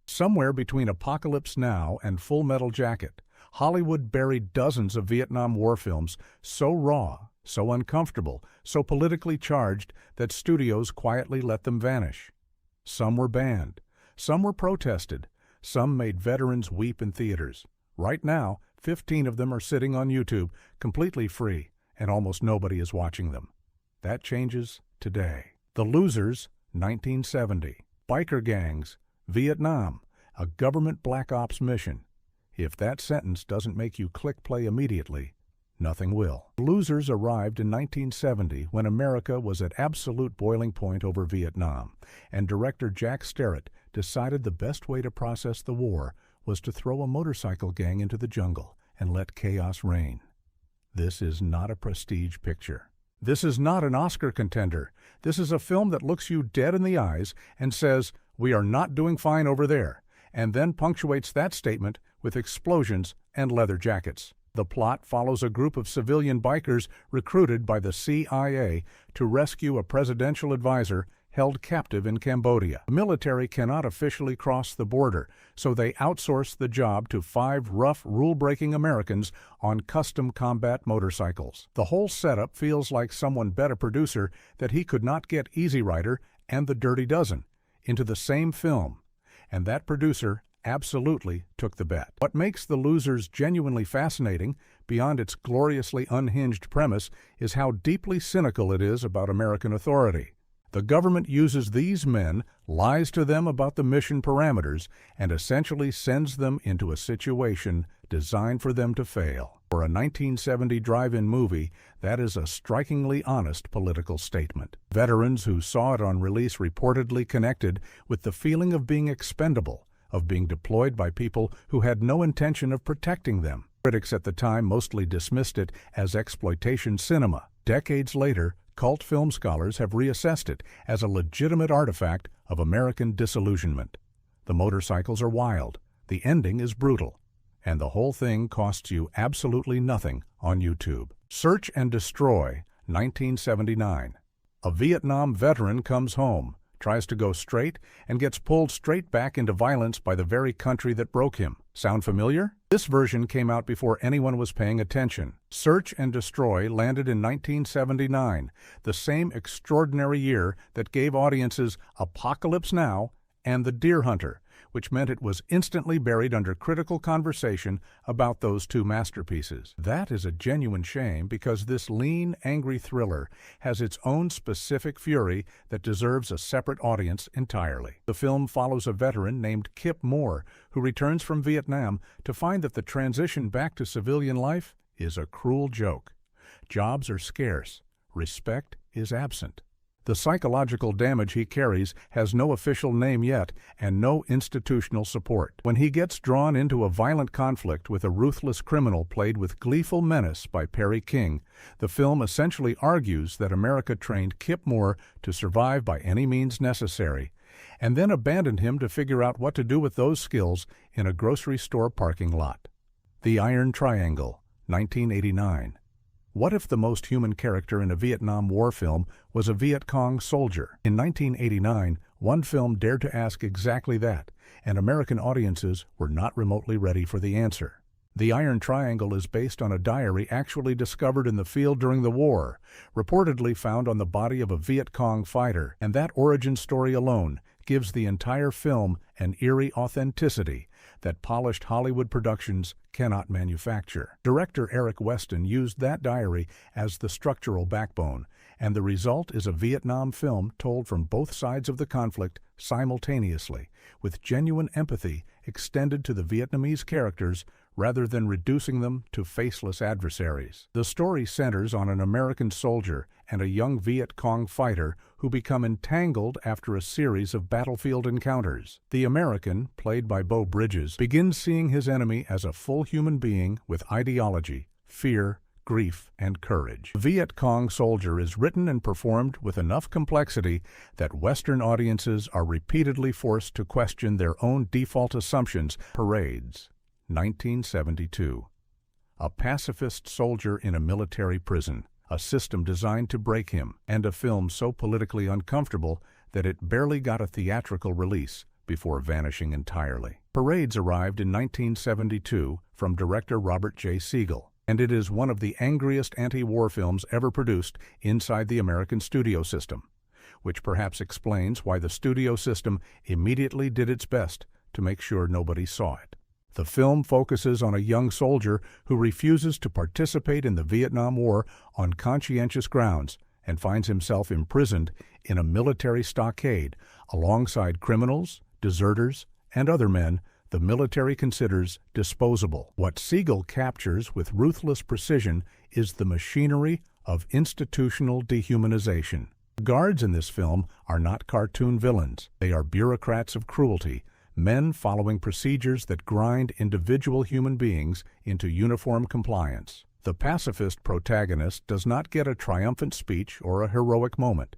Somewhere between Apocalypse Now and Full Metal Jacket, Hollywood buried dozens of Vietnam War films so raw, so uncomfortable, so politically charged that studios quietly let them vanish. Some were banned, some were protested, some made veterans weep in theaters. Right now, 15 of them are sitting on YouTube, completely free, and almost nobody is watching them. That changes today. The Losers, 1970. Biker gangs, Vietnam, a government black ops mission. If that sentence doesn't make you click play immediately, nothing will. Losers arrived in 1970 when America was at absolute boiling point over Vietnam, and director Jack Starrett decided the best way to process the war was to throw a motorcycle gang into the jungle and let chaos reign. This is not a prestige picture. This is not an Oscar contender. This is a film that looks you dead in the eyes and says, "We are not doing fine over there," and then punctuates that statement with explosions and leather jackets. The plot follows a group of civilian bikers recruited by the CIA to rescue a presidential advisor held captive in Cambodia. The military cannot officially cross the border, so they outsource the job to 5 rough, rule-breaking Americans on custom combat motorcycles. The whole setup feels like someone bet a producer that he could not get Easy Rider and The Dirty Dozen into the same film, and that producer absolutely took the bet. What makes The Losers genuinely fascinating, beyond its gloriously unhinged premise, is how deeply cynical it is about American authority. The government uses these men, lies to them about the mission parameters, and essentially sends them into a situation designed for them to fail. For a 1970 drive-in movie, that is a strikingly honest political statement. Veterans who saw it on release reportedly connected with the feeling of being expendable, of being deployed by people who had no intention of protecting them. Critics at the time mostly dismissed it as exploitation cinema. Decades later, cult film scholars have reassessed it as a legitimate artifact of American disillusionment. The motorcycles are wild, the ending is brutal, and the whole thing costs you absolutely nothing on YouTube. Search and Destroy, 1979. A Vietnam veteran comes home, tries to go straight, and gets pulled straight back into violence by the very country that broke him. Sound familiar? This version came out before anyone was paying attention. Search and Destroy landed in 1979, the same extraordinary year that gave audiences Apocalypse Now and The Deer Hunter, which meant it was instantly buried under critical conversation about those two masterpieces. That is a genuine shame because this lean, angry thriller has its own specific fury that deserves a separate audience entirely. The film follows a veteran named Kip Moore who returns from Vietnam to find that the transition back to civilian life is a cruel joke. Jobs are scarce. Respect is absent. The psychological damage he carries has no official name yet and no institutional support. When he gets drawn into a violent conflict with a ruthless criminal played with gleeful menace by Perry King, the film essentially argues that America trained Kip Moore to survive by any means necessary, and then abandoned him to figure out what to do with those skills in a grocery store parking lot. The Iron Triangle, 1989. What if the most human character in a Vietnam War film was a Viet Cong soldier? In 1989, one film dared to ask exactly that, and American audiences were not remotely ready for the answer. The Iron Triangle is based on a diary actually discovered in the field during the war, reportedly found on the body of a Viet Cong fighter, and that origin story alone gives the entire film an eerie authenticity that polished Hollywood productions cannot manufacture. Director Eric Weston used that diary as the structural backbone, and the result is a Vietnam film told from both sides of the conflict simultaneously, with genuine empathy extended to the Vietnamese characters rather than reducing them to faceless adversaries. The story centers on an American soldier and a young Viet Cong fighter who become entangled after a series of battlefield encounters. The American, played by Beau Bridges, begins seeing his enemy as a full human being with ideology, fear, grief, and courage. The Viet Cong soldier is written and performed with enough complexity that Western audiences are repeatedly forced to question their own default assumptions. Parades, 1972. A pacifist soldier in a military prison, a system designed to break him, and a film so politically uncomfortable that it barely got a theatrical release, before vanishing entirely. Parades arrived in 1972 from director Robert J. Siegel, and it is one of the angriest anti-war films ever produced inside the American studio system, which perhaps explains why the studio system immediately did its best to make sure nobody saw it. The film focuses on a young soldier who refuses to participate in the Vietnam War on conscientious grounds and finds himself imprisoned in a military stockade alongside criminals, deserters, and other men the military considers disposable. What Siegel captures with ruthless precision is the machinery of institutional dehumanization. The guards in this film are not cartoon villains. They are bureaucrats of cruelty, men following procedures that grind individual human beings into uniform compliance. The pacifist protagonist does not get a triumphant speech or a heroic moment.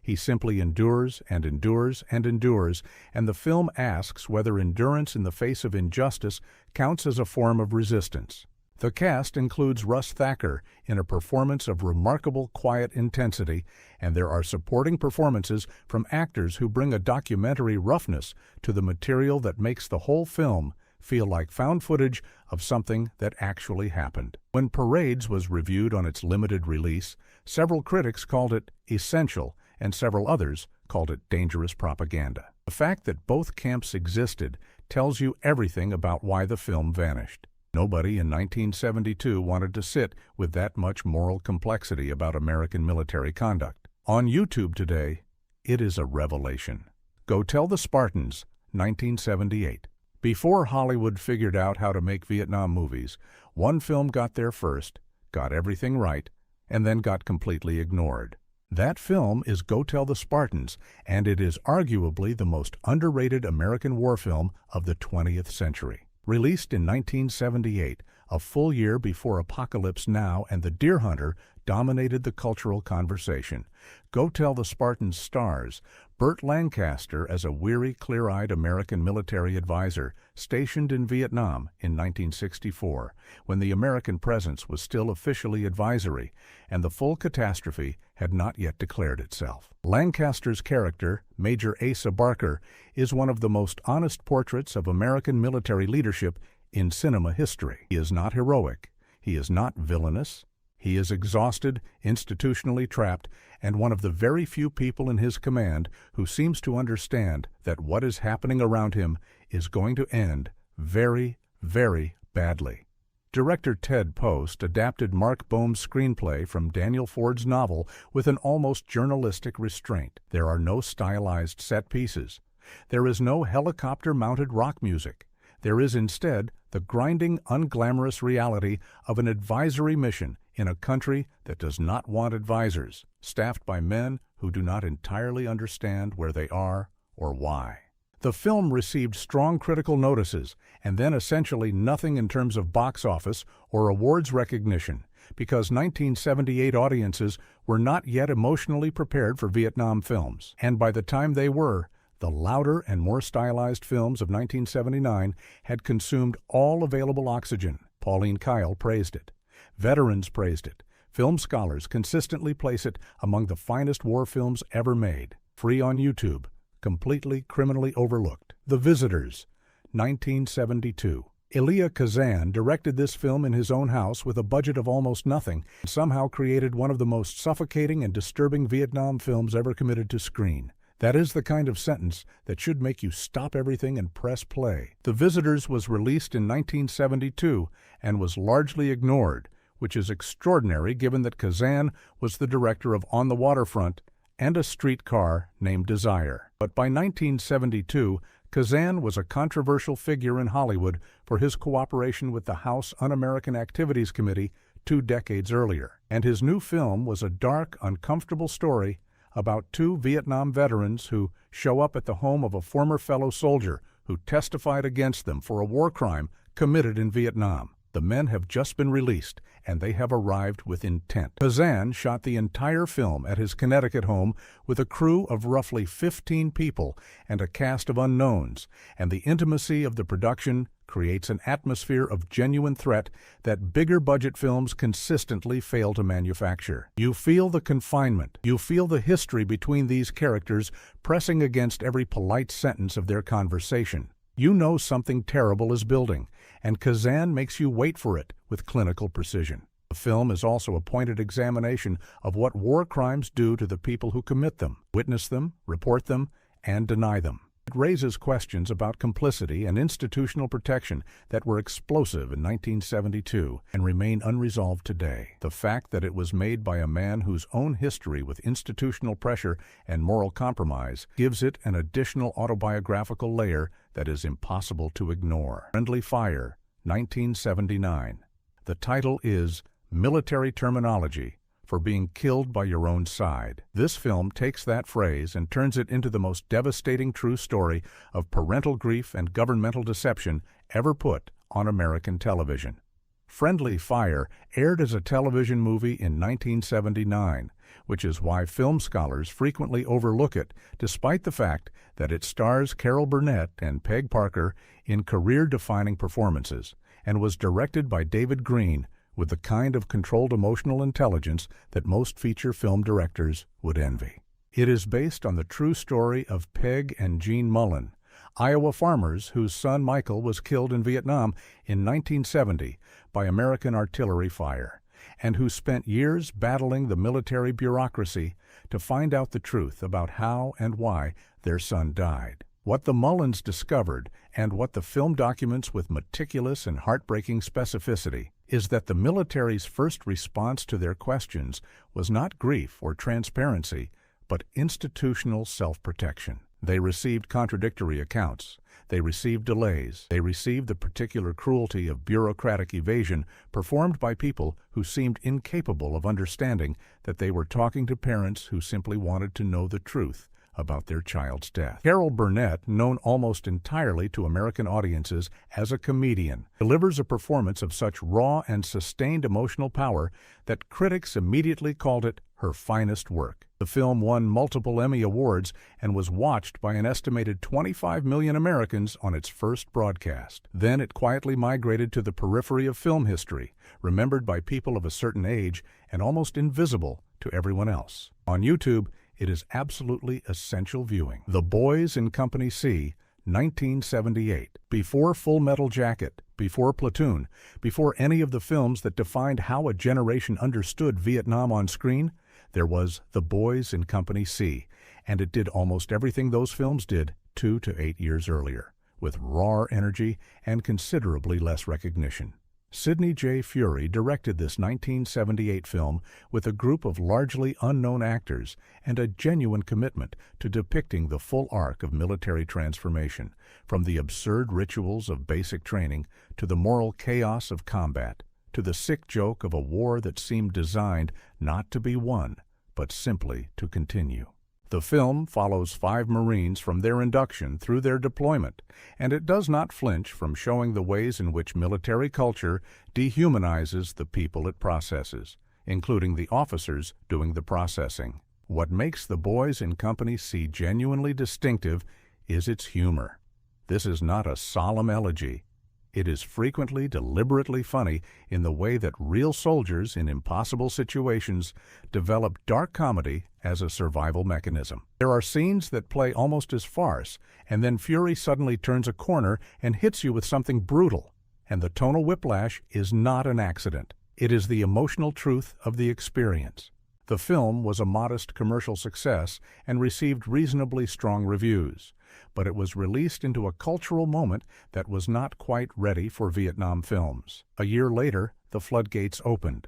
He simply endures and endures and endures, and the film asks whether endurance in the face of injustice counts as a form of resistance. The cast includes Russ Thacker in a performance of remarkable quiet intensity, and there are supporting performances from actors who bring a documentary roughness to the material that makes the whole film feel like found footage of something that actually happened. When Parades was reviewed on its limited release, several critics called it essential and several others called it dangerous propaganda. The fact that both camps existed tells you everything about why the film vanished. Nobody in 1972 wanted to sit with that much moral complexity about American military conduct. On YouTube today, it is a revelation. Go Tell the Spartans, 1978. Before Hollywood figured out how to make Vietnam movies, one film got there first, got everything right, and then got completely ignored. That film is Go Tell the Spartans, and it is arguably the most underrated American war film of the 20th century. Released in 1978, a full year before Apocalypse Now and The Deer Hunter dominated the cultural conversation, Go Tell the Spartans stars Burt Lancaster as a weary, clear-eyed American military advisor stationed in Vietnam in 1964, when the American presence was still officially advisory and the full catastrophe had not yet declared itself. Lancaster's character, Major Asa Barker, is one of the most honest portraits of American military leadership in cinema history. He is not heroic. He is not villainous. He is exhausted, institutionally trapped, and one of the very few people in his command who seems to understand that what is happening around him is going to end very, very badly. Director Ted Post adapted Mark Bohm's screenplay from Daniel Ford's novel with an almost journalistic restraint. There are no stylized set pieces. There is no helicopter-mounted rock music. There is instead the grinding, unglamorous reality of an advisory mission in a country that does not want advisors, staffed by men who do not entirely understand where they are or why. The film received strong critical notices and then essentially nothing in terms of box office or awards recognition, because 1978 audiences were not yet emotionally prepared for Vietnam films, and by the time they were, the louder and more stylized films of 1979 had consumed all available oxygen. Pauline Kael praised it. Veterans praised it. Film scholars consistently place it among the finest war films ever made. Free on YouTube. Completely criminally overlooked. The Visitors, 1972. Elia Kazan directed this film in his own house with a budget of almost nothing and somehow created one of the most suffocating and disturbing Vietnam films ever committed to screen. That is the kind of sentence that should make you stop everything and press play. The Visitors was released in 1972 and was largely ignored, which is extraordinary given that Kazan was the director of On the Waterfront and A Streetcar Named Desire. But by 1972, Kazan was a controversial figure in Hollywood for his cooperation with the House Un-American Activities Committee 2 decades earlier. And his new film was a dark, uncomfortable story about 2 Vietnam veterans who show up at the home of a former fellow soldier who testified against them for a war crime committed in Vietnam. The men have just been released, and they have arrived with intent. Kazan shot the entire film at his Connecticut home with a crew of roughly 15 people and a cast of unknowns, and the intimacy of the production creates an atmosphere of genuine threat that bigger budget films consistently fail to manufacture. You feel the confinement. You feel the history between these characters pressing against every polite sentence of their conversation. You know something terrible is building, and Kazan makes you wait for it with clinical precision. The film is also a pointed examination of what war crimes do to the people who commit them, witness them, report them, and deny them. It raises questions about complicity and institutional protection that were explosive in 1972 and remain unresolved today. The fact that it was made by a man whose own history with institutional pressure and moral compromise gives it an additional autobiographical layer that is impossible to ignore. Friendly Fire, 1979. The title is Military Terminology for Being Killed by Your Own Side. This film takes that phrase and turns it into the most devastating true story of parental grief and governmental deception ever put on American television. Friendly Fire aired as a television movie in 1979, which is why film scholars frequently overlook it, despite the fact that it stars Carol Burnett and Peg Parker in career-defining performances, and was directed by David Green, with the kind of controlled emotional intelligence that most feature film directors would envy. It is based on the true story of Peg and Gene Mullen, Iowa farmers whose son Michael was killed in Vietnam in 1970 by American artillery fire, and who spent years battling the military bureaucracy to find out the truth about how and why their son died. What the Mullins discovered, and what the film documents with meticulous and heartbreaking specificity, is that the military's first response to their questions was not grief or transparency, but institutional self-protection. They received contradictory accounts. They received delays. They received the particular cruelty of bureaucratic evasion performed by people who seemed incapable of understanding that they were talking to parents who simply wanted to know the truth about their child's death. Carol Burnett, known almost entirely to American audiences as a comedian, delivers a performance of such raw and sustained emotional power that critics immediately called it her finest work. The film won multiple Emmy Awards and was watched by an estimated 25 million Americans on its first broadcast. Then it quietly migrated to the periphery of film history, remembered by people of a certain age and almost invisible to everyone else. On YouTube, it is absolutely essential viewing. The Boys in Company C, 1978. Before Full Metal Jacket, before Platoon, before any of the films that defined how a generation understood Vietnam on screen, there was The Boys in Company C, and it did almost everything those films did 2 to 8 years earlier, with raw energy and considerably less recognition. Sidney J. Furie directed this 1978 film with a group of largely unknown actors and a genuine commitment to depicting the full arc of military transformation, from the absurd rituals of basic training to the moral chaos of combat, to the sick joke of a war that seemed designed not to be won, but simply to continue. The film follows 5 Marines from their induction through their deployment, and it does not flinch from showing the ways in which military culture dehumanizes the people it processes, including the officers doing the processing. What makes The Boys in Company C genuinely distinctive is its humor. This is not a solemn elegy. It is frequently deliberately funny in the way that real soldiers in impossible situations develop dark comedy as a survival mechanism. There are scenes that play almost as farce, and then Fury suddenly turns a corner and hits you with something brutal. And the tonal whiplash is not an accident. It is the emotional truth of the experience. The film was a modest commercial success and received reasonably strong reviews, but it was released into a cultural moment that was not quite ready for Vietnam films. A year later, the floodgates opened.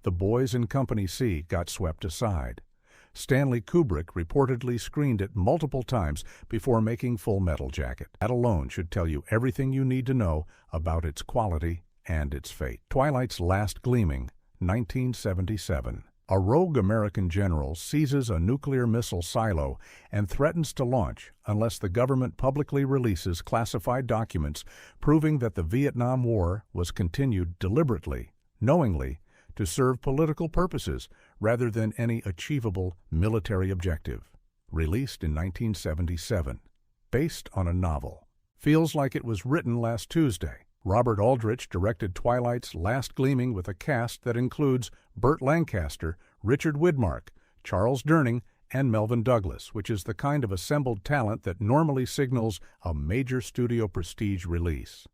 The Boys in Company C got swept aside. Stanley Kubrick reportedly screened it multiple times before making Full Metal Jacket. That alone should tell you everything you need to know about its quality and its fate. Twilight's Last Gleaming, 1977. A rogue American general seizes a nuclear missile silo and threatens to launch unless the government publicly releases classified documents proving that the Vietnam War was continued deliberately, knowingly, to serve political purposes rather than any achievable military objective. Released in 1977. Based on a novel. Feels like it was written last Tuesday. Robert Aldrich directed Twilight's Last Gleaming with a cast that includes Burt Lancaster, Richard Widmark, Charles Durning, and Melvyn Douglas, which is the kind of assembled talent that normally signals a major studio prestige release.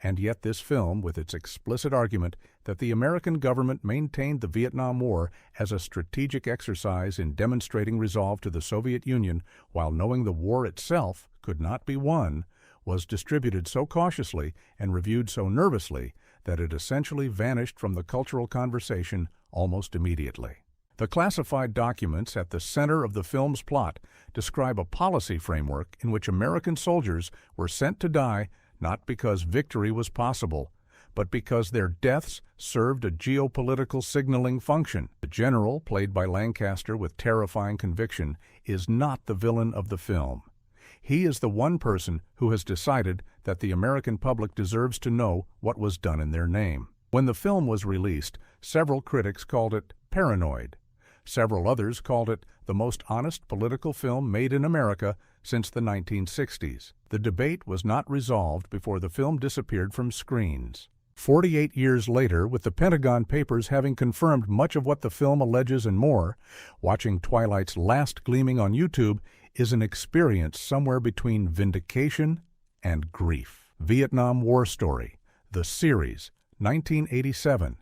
And yet this film, with its explicit argument that the American government maintained the Vietnam War as a strategic exercise in demonstrating resolve to the Soviet Union while knowing the war itself could not be won, was distributed so cautiously and reviewed so nervously that it essentially vanished from the cultural conversation almost immediately. The classified documents at the center of the film's plot describe a policy framework in which American soldiers were sent to die not because victory was possible, but because their deaths served a geopolitical signaling function. The general, played by Lancaster with terrifying conviction, is not the villain of the film. He is the one person who has decided that the American public deserves to know what was done in their name. When the film was released, several critics called it paranoid. Several others called it the most honest political film made in America since the 1960s. The debate was not resolved before the film disappeared from screens. 48 years later, with the Pentagon Papers having confirmed much of what the film alleges and more, watching Twilight's Last Gleaming on YouTube is an experience somewhere between vindication and grief. Vietnam War Story, the series, 1987.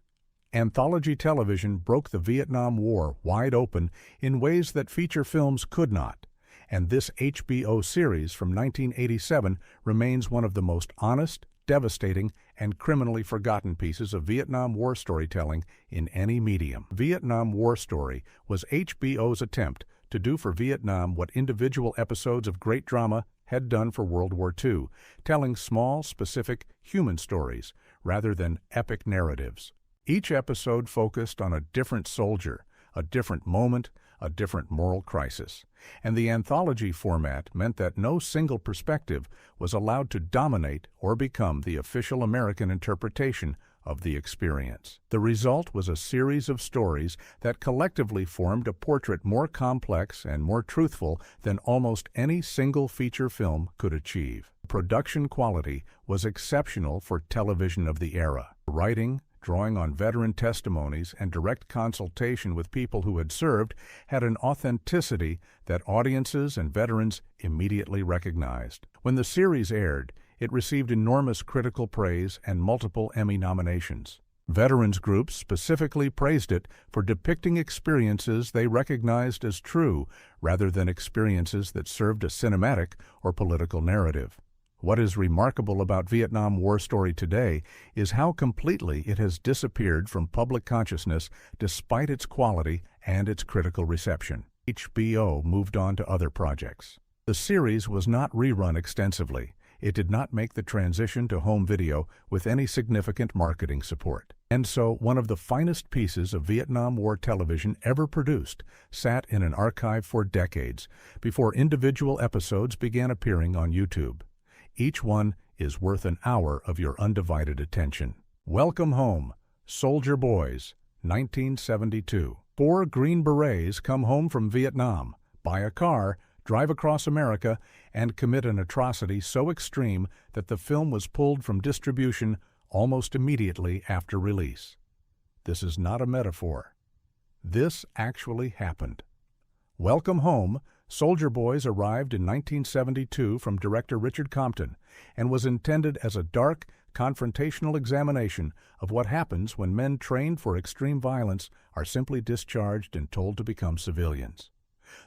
Anthology television broke the Vietnam War wide open in ways that feature films could not, and this HBO series from 1987 remains one of the most honest, devastating, and criminally forgotten pieces of Vietnam War storytelling in any medium. Vietnam War Story was HBO's attempt to do for Vietnam what individual episodes of great drama had done for World War II, telling small, specific, human stories rather than epic narratives. Each episode focused on a different soldier, a different moment, a different moral crisis, and the anthology format meant that no single perspective was allowed to dominate or become the official American interpretation of the experience. The result was a series of stories that collectively formed a portrait more complex and more truthful than almost any single feature film could achieve. Production quality was exceptional for television of the era. Writing, drawing on veteran testimonies and direct consultation with people who had served, had an authenticity that audiences and veterans immediately recognized. When the series aired, it received enormous critical praise and multiple Emmy nominations. Veterans groups specifically praised it for depicting experiences they recognized as true rather than experiences that served a cinematic or political narrative. What is remarkable about Vietnam War Story today is how completely it has disappeared from public consciousness despite its quality and its critical reception. HBO moved on to other projects. The series was not rerun extensively. It did not make the transition to home video with any significant marketing support. And so, one of the finest pieces of Vietnam War television ever produced sat in an archive for decades before individual episodes began appearing on YouTube. Each one is worth an hour of your undivided attention. Welcome Home, Soldier Boys, 1972. 4 Green Berets come home from Vietnam, buy a car, drive across America, and commit an atrocity so extreme that the film was pulled from distribution almost immediately after release. This is not a metaphor. This actually happened. Welcome Home, Soldier Boys arrived in 1972 from director Richard Compton and was intended as a dark, confrontational examination of what happens when men trained for extreme violence are simply discharged and told to become civilians.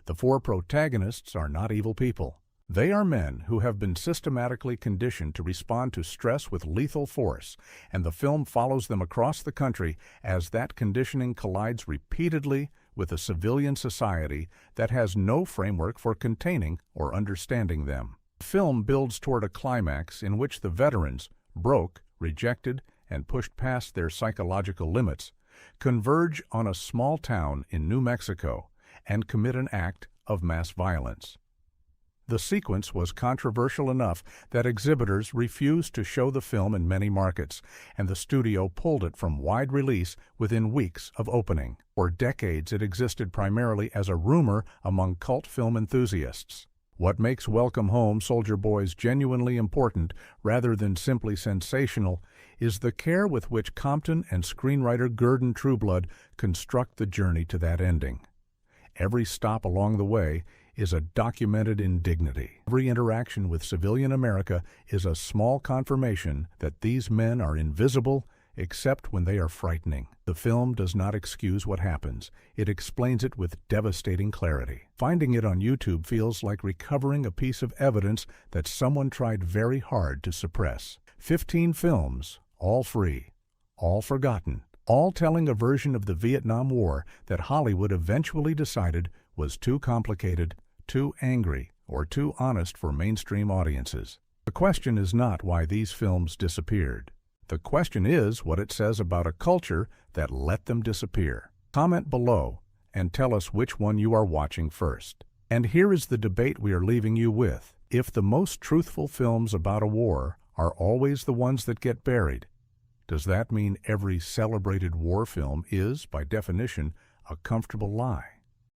The 4 protagonists are not evil people. They are men who have been systematically conditioned to respond to stress with lethal force, and the film follows them across the country as that conditioning collides repeatedly with a civilian society that has no framework for containing or understanding them. The film builds toward a climax in which the veterans, broke, rejected, and pushed past their psychological limits, converge on a small town in New Mexico and commit an act of mass violence. The sequence was controversial enough that exhibitors refused to show the film in many markets, and the studio pulled it from wide release within weeks of opening. For decades, it existed primarily as a rumor among cult film enthusiasts. What makes Welcome Home, Soldier Boys genuinely important, rather than simply sensational, is the care with which Compton and screenwriter Gurdon Trueblood construct the journey to that ending. Every stop along the way is a documented indignity. Every interaction with civilian America is a small confirmation that these men are invisible except when they are frightening. The film does not excuse what happens. It explains it with devastating clarity. Finding it on YouTube feels like recovering a piece of evidence that someone tried very hard to suppress. 15 films, all free, all forgotten, all telling a version of the Vietnam War that Hollywood eventually decided was too complicated, too angry, or too honest for mainstream audiences. The question is not why these films disappeared. The question is what it says about a culture that let them disappear. Comment below and tell us which one you are watching first. And here is the debate we are leaving you with. If the most truthful films about a war are always the ones that get buried, does that mean every celebrated war film is, by definition, a comfortable lie?